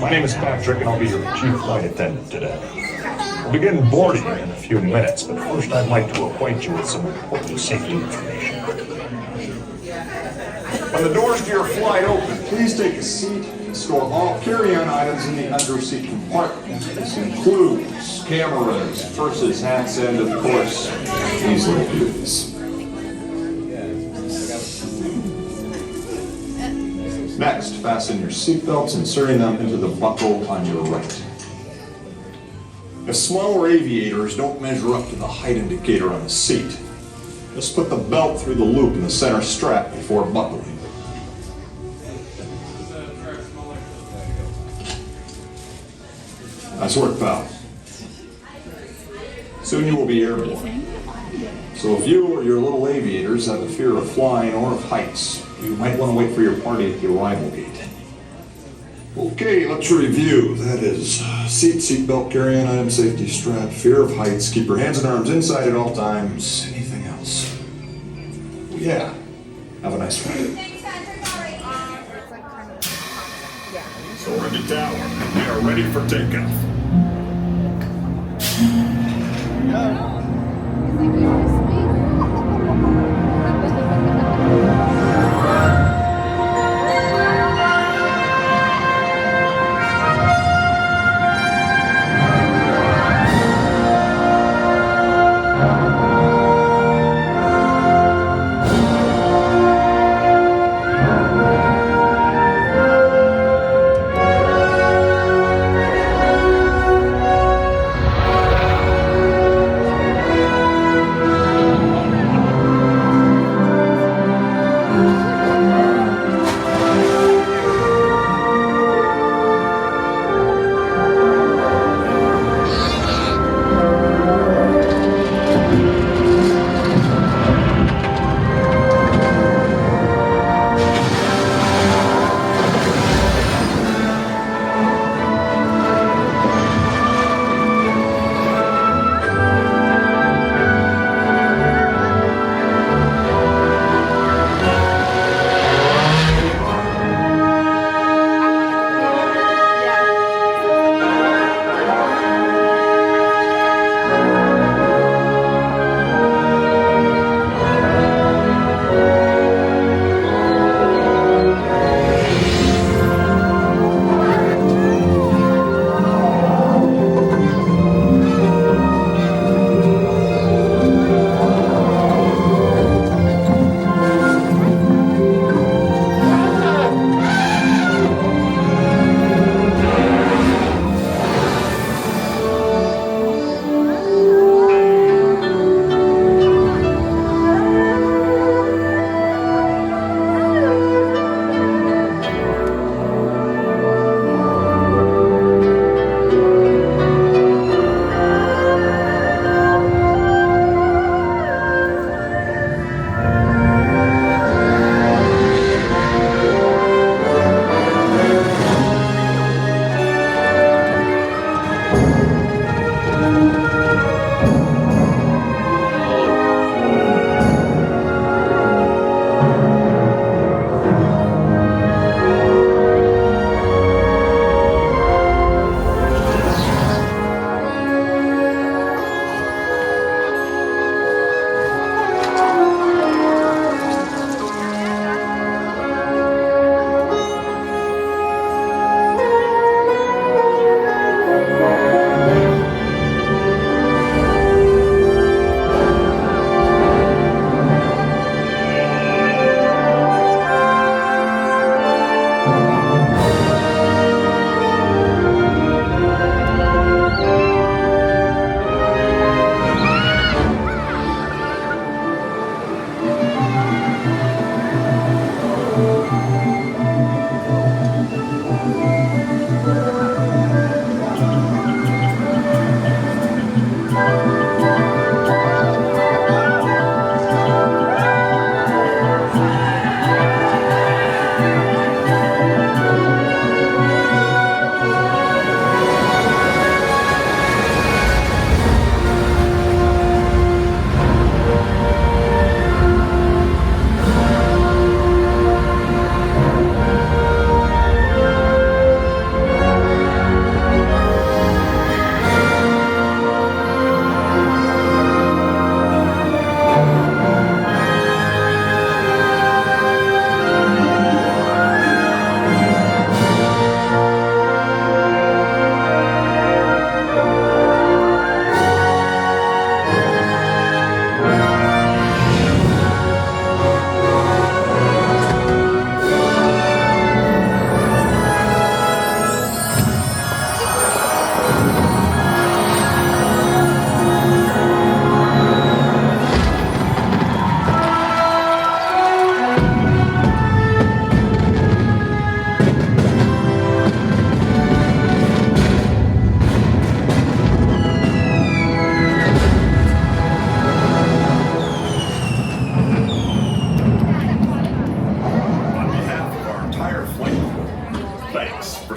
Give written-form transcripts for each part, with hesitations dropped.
My name is Patrick, and I'll be your chief flight attendant today. We'll begin boarding in a few minutes, but first I'd like to acquaint you with some important safety information. When the doors to your flight open, please take a seat and store all carry-on items in the underseat compartment. This includes cameras, purses, hats, and, of course, these little beauties. Next, fasten your seatbelts, inserting them into the buckle on your right. If smaller aviators don't measure up to the height indicator on the seat, just put the belt through the loop in the center strap before buckling. Nice work, pal. Soon you will be airborne. So if you or your little aviators have a fear of flying or of heights, you might want to wait for your party at the arrival gate. Okay, let's review. That is seat belt, carry-on item, safety strap, fear of heights, keep your hands and arms inside at all times. Anything else? Yeah. Have a nice flight. Soarin Tower, we are ready for takeoff.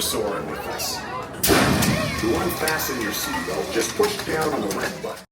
Soarin with us. To unfasten your seatbelt, just push down on the red button.